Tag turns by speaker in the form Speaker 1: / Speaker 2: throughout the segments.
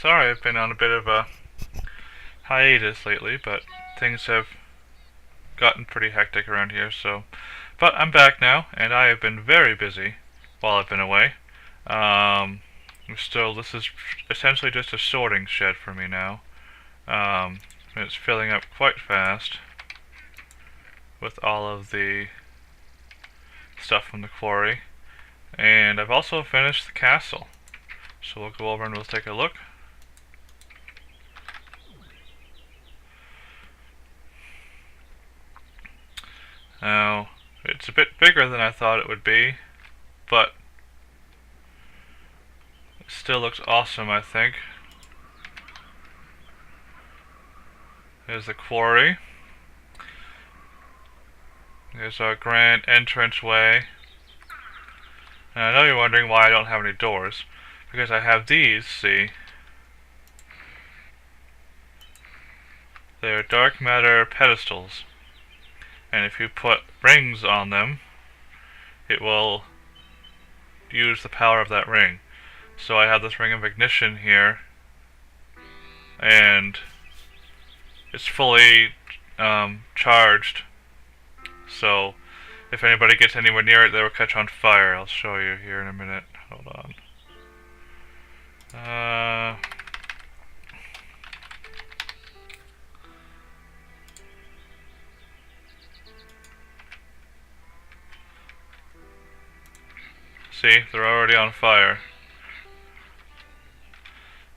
Speaker 1: sorry I've been on a bit of a hiatus lately, but things have gotten pretty hectic around here, so... But I'm back now, and I have been very busy while I've been away. This is essentially just a sorting shed for me now. It's filling up quite fast with all of the stuff from the quarry. And I've also finished the castle. So we'll go over and we'll take a look. Now, it's a bit bigger than I thought it would be, but it still looks awesome, I think. There's the quarry. There's our grand entranceway. And I know you're wondering why I don't have any doors. Because I have these, see? They're dark matter pedestals. And if you put rings on them, it will use the power of that ring. So I have this ring of ignition here, and it's fully charged. So if anybody gets anywhere near it, they will catch on fire. I'll show you here in a minute. Hold on. See, they're already on fire.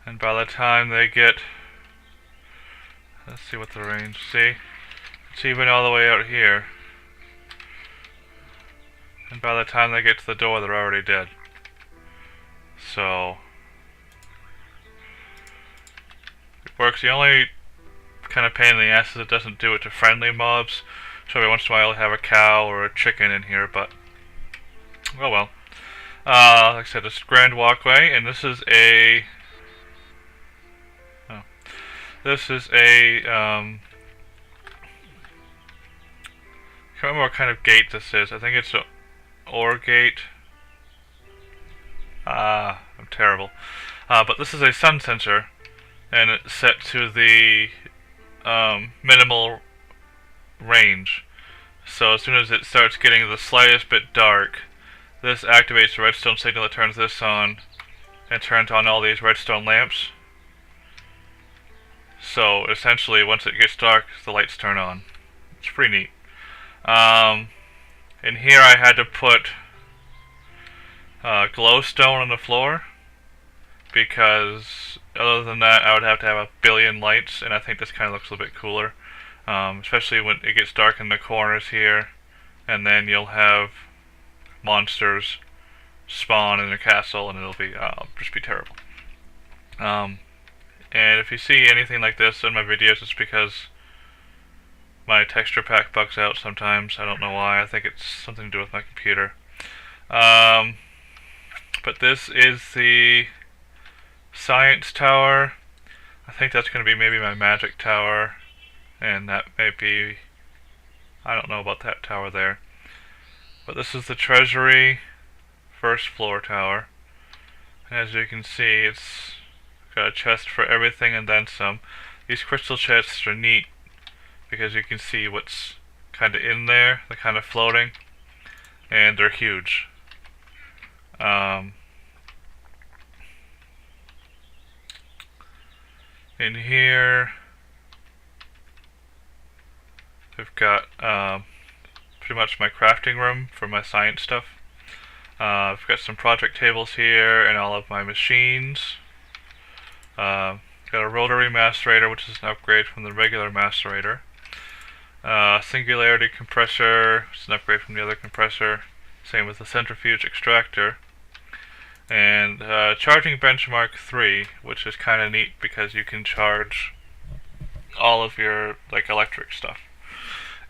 Speaker 1: And by the time they get... Let's see what the range... See? It's even all the way out here. And by the time they get to the door, they're already dead. So... It works. The only kind of pain in the ass is it doesn't do it to friendly mobs. So every once in a while you'll have a cow or a chicken in here, but... Oh well. Like I said, this grand walkway, and this is a... Oh. This is a, I can't remember what kind of gate this is. I think it's an OR gate. I'm terrible. But this is a sun sensor, and it's set to the minimal range. So as soon as it starts getting the slightest bit dark, this activates the redstone signal that turns this on, and turns on all these redstone lamps. So essentially, once it gets dark, the lights turn on. It's pretty neat. In here I had to put glowstone on the floor, because other than that I would have to have a billion lights, and I think this kind of looks a little bit cooler. Especially when it gets dark in the corners here, and then you'll have monsters spawn in the castle, and it'll be just be terrible. And if you see anything like this in my videos, it's because my texture pack bugs out sometimes. I don't know why. I think it's something to do with my computer. But this is the science tower. I think that's going to be maybe my magic tower, and that may be... I don't know about that tower there. But this is the treasury first floor tower. And as you can see, it's got a chest for everything and then some. These crystal chests are neat because you can see what's kind of in there. They're kind of floating, and they're huge. In here, we've got pretty much my crafting room for my science stuff. I've got some project tables here and all of my machines. Got a rotary macerator, which is an upgrade from the regular macerator. Singularity compressor, which is an upgrade from the other compressor. Same with the centrifuge extractor. And charging benchmark 3, which is kind of neat because you can charge all of your electric stuff.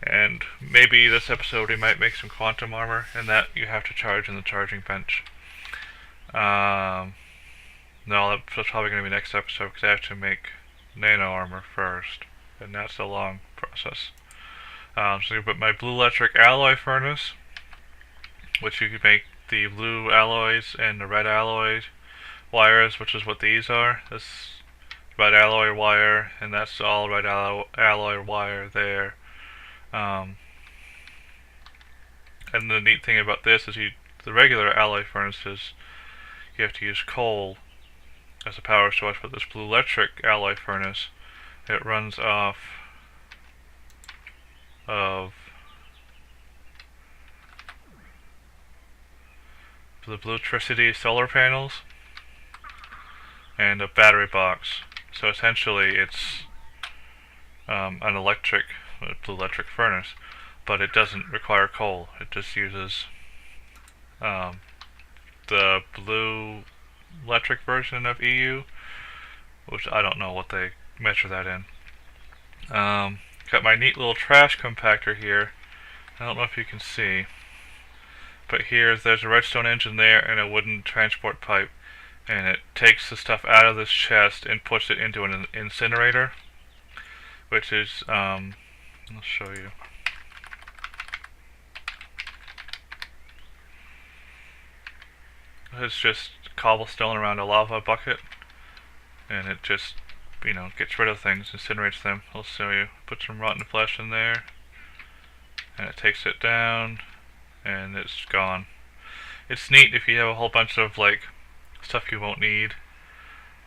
Speaker 1: And maybe this episode we might make some quantum armor, and that you have to charge in the charging bench. No, that's probably going to be next episode because I have to make nano armor first, and that's a long process. So I'm going to put my blue electric alloy furnace, which you can make the blue alloys and the red alloy wires, which is what these are. This red alloy wire, and that's all red alloy wire there. And the neat thing about this is the regular alloy furnaces, you have to use coal as a power source, but this blue electric alloy furnace, it runs off of the Bluetricity solar panels and a battery box. So essentially it's an blue electric furnace, but it doesn't require coal. It just uses the blue electric version of EU, which I don't know what they measure that in. Got my neat little trash compactor here. I don't know if you can see, but there's a redstone engine there and a wooden transport pipe, and it takes the stuff out of this chest and puts it into an incinerator, which is, I'll show you. It's just cobblestone around a lava bucket, and it just, gets rid of things, incinerates them. I'll show you. Put some rotten flesh in there, and it takes it down, and it's gone. It's neat if you have a whole bunch of stuff you won't need,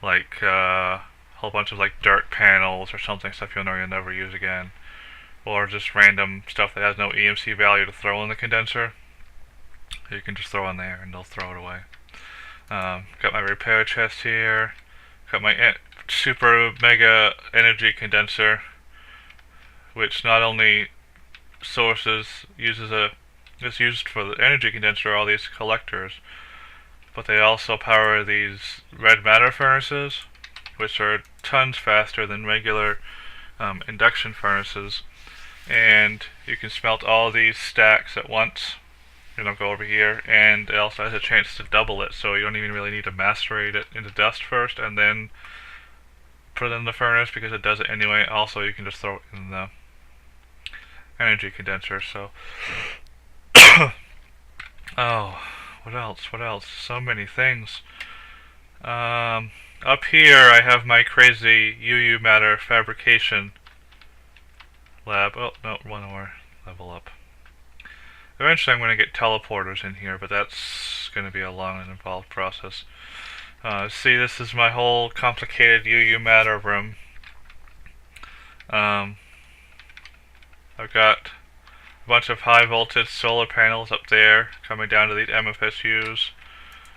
Speaker 1: like a whole bunch of dirt panels or something, stuff you'll never use again, or just random stuff that has no EMC value to throw in the condenser. You can just throw in there and they'll throw it away. Got my repair chest here. Got my super mega energy condenser, which not only is used for the energy condenser, all these collectors, but they also power these red matter furnaces, which are tons faster than regular induction furnaces, and you can smelt all these stacks at once. Go over here, and it also has a chance to double it, so you don't even really need to macerate it into dust first and then put it in the furnace, because it does it anyway. Also, you can just throw it in the energy condenser. So oh, what else? So many things. Up here I have my crazy UU matter fabrication lab. Oh, no, one more level up. Eventually I'm going to get teleporters in here, but that's going to be a long and involved process. See, this is my whole complicated UU matter room. I've got a bunch of high voltage solar panels up there coming down to these MFSUs,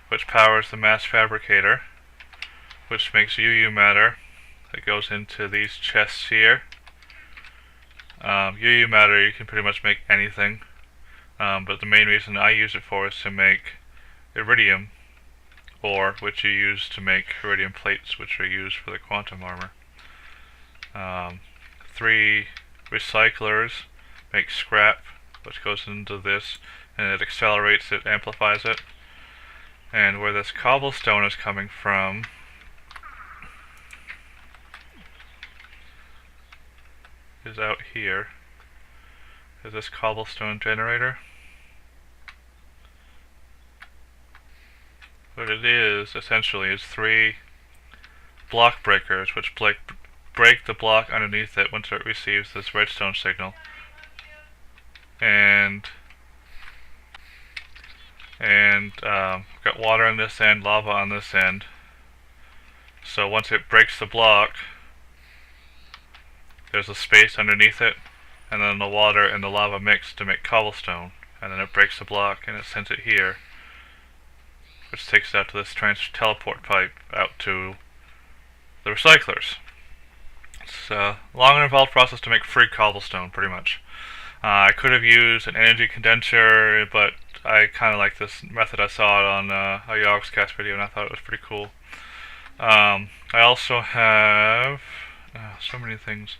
Speaker 1: which powers the mass fabricator, which makes UU matter that goes into these chests here. UU matter, you can pretty much make anything. But the main reason I use it for is to make iridium ore, which you use to make iridium plates, which are used for the quantum armor. 3 recyclers make scrap, which goes into this, and it accelerates it, amplifies it. And where this cobblestone is coming from is out here. Is this cobblestone generator. What it is, essentially, is 3 block breakers, which break the block underneath it once it receives this redstone signal. And got water on this end, lava on this end. So once it breaks the block, there's a space underneath it, and then the water and the lava mix to make cobblestone, and then it breaks the block and it sends it here, which takes it out to this teleport pipe out to the recyclers. It's a long and involved process to make free cobblestone, pretty much. I could have used an energy condenser, but I kind of like this method. I saw it on a Yogscast video and I thought it was pretty cool. I also have so many things.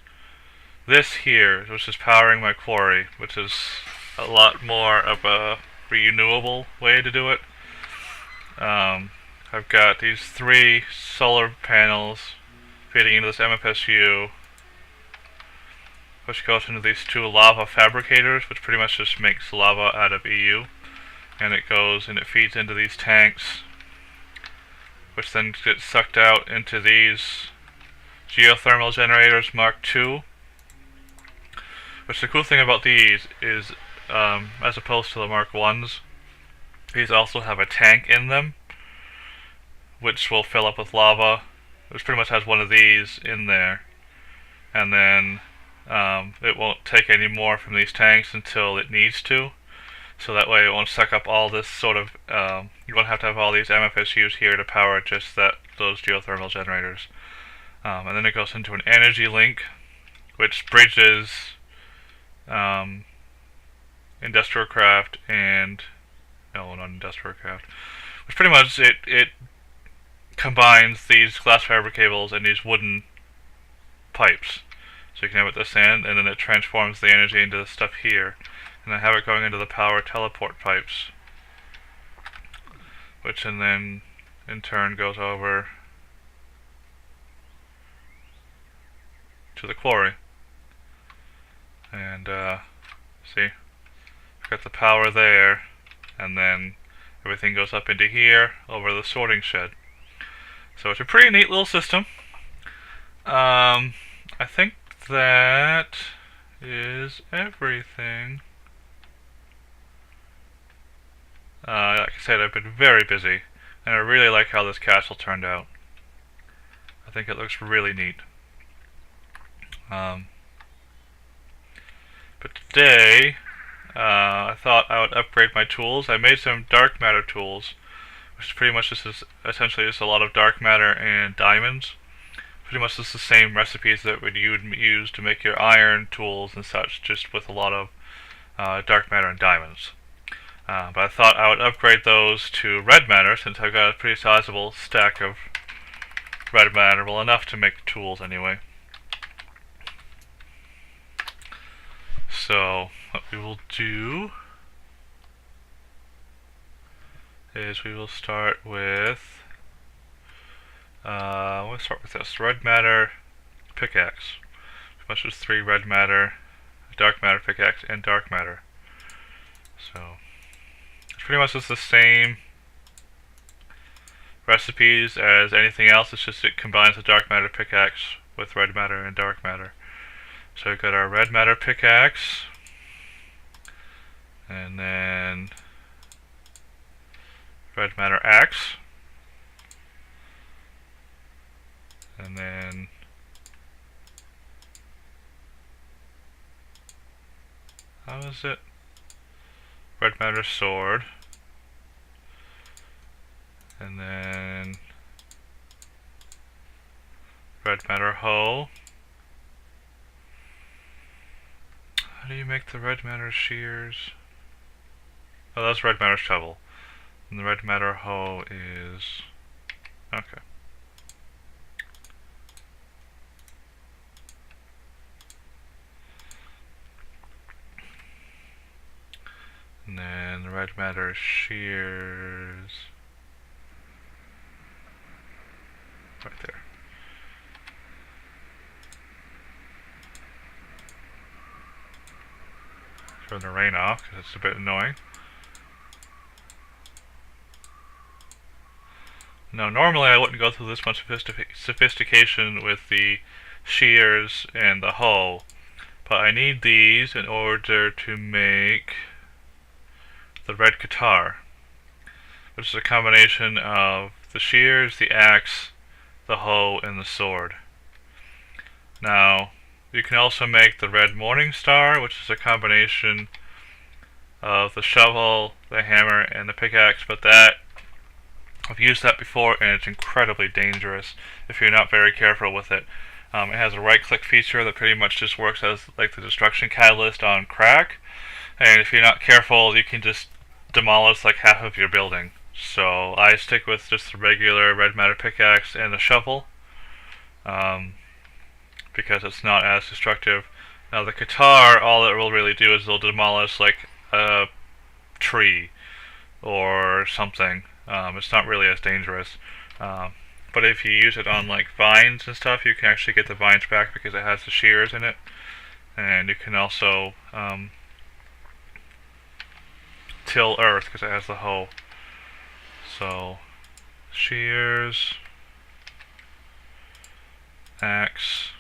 Speaker 1: This here, which is powering my quarry, which is a lot more of a renewable way to do it. I've got these 3 solar panels feeding into this MFSU, which goes into these 2 lava fabricators, which pretty much just makes lava out of EU. And it goes and it feeds into these tanks, which then gets sucked out into these geothermal generators Mark II. Which the cool thing about these is, as opposed to the Mark I's, these also have a tank in them, which will fill up with lava, which pretty much has one of these in there. And then it won't take any more from these tanks until it needs to. So that way it won't suck up all this sort of, you won't have to have all these MFSUs here to power just those geothermal generators. And then it goes into an energy link, which bridges industrial craft and, no, not industrial craft, which pretty much it combines these glass fiber cables and these wooden pipes. So you can have it this end, and then it transforms the energy into the stuff here. And I have it going into the power teleport pipes, which and then in turn goes over to the quarry. And see, we've got the power there, and then everything goes up into here over the sorting shed. So it's a pretty neat little system. I think that is everything. Like I said, I've been very busy, and I really like how this castle turned out. I think it looks really neat. But today, I thought I would upgrade my tools. I made some dark matter tools, which is pretty much essentially just a lot of dark matter and diamonds. Pretty much just the same recipes that you would use to make your iron tools and such, just with a lot of dark matter and diamonds. But I thought I would upgrade those to red matter, since I've got a pretty sizable stack of red matter, well enough to make tools anyway. So what we will do is we will start with this red matter pickaxe, which is 3 red matter, dark matter pickaxe, and dark matter. So it's pretty much just the same recipes as anything else. It's just it combines the dark matter pickaxe with red matter and dark matter. So we've got our red matter pickaxe, and then red matter axe, and then how is it? Red matter sword, and then red matter hoe. How do you make the red matter shears? Oh, that's red matter shovel. And the red matter hoe is... okay. And then the red matter shears... right there. Turn the rain off because it's a bit annoying. Now, normally I wouldn't go through this much sophistication with the shears and the hoe, but I need these in order to make the red guitar, which is a combination of the shears, the axe, the hoe, and the sword. Now, you can also make the red morning star, which is a combination of the shovel, the hammer, and the pickaxe, but that I've used that before and it's incredibly dangerous if you're not very careful with it. It has a right-click feature that pretty much just works as like the destruction catalyst on crack, and if you're not careful you can just demolish like half of your building. So I stick with just the regular red matter pickaxe and the shovel, because it's not as destructive. Now the guitar, all it will really do is it'll demolish like a tree or something. It's not really as dangerous. But if you use it on like vines and stuff, you can actually get the vines back because it has the shears in it. And you can also till earth because it has the hoe. So shears, axe,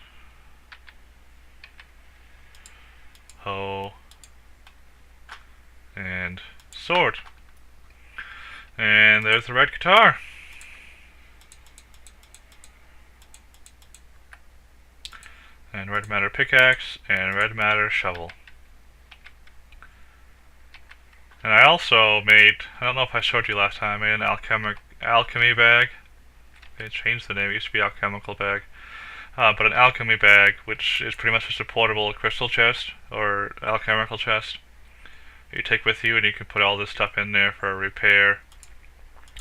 Speaker 1: hoe, and sword. And there's the red guitar. And red matter pickaxe, and red matter shovel. And I also made, I don't know if I showed you last time, I made an alchemy bag. They changed the name, it used to be alchemical bag. But an alchemy bag, which is pretty much just a portable crystal chest, or alchemical chest. You take with you, and you can put all this stuff in there for repair.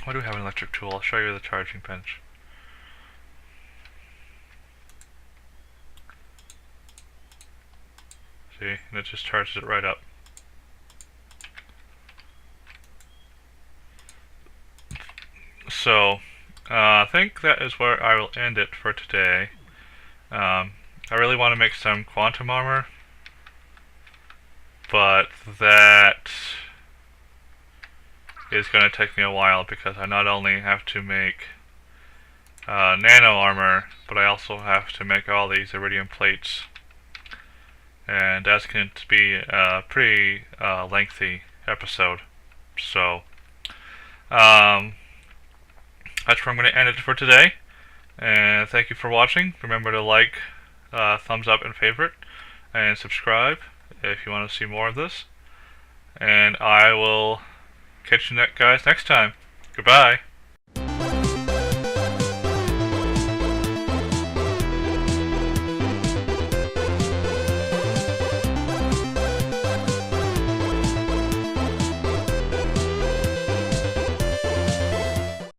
Speaker 1: Why do we have an electric tool? I'll show you the charging bench. See, and it just charges it right up. So, I think that is where I will end it for today. I really want to make some quantum armor, but that is going to take me a while because I not only have to make nano armor, but I also have to make all these iridium plates. And that's going to be a pretty lengthy episode. So, that's where I'm going to end it for today. And thank you for watching. Remember to like, thumbs up, and favorite, and subscribe if you want to see more of this. And I will catch you guys next time. Goodbye.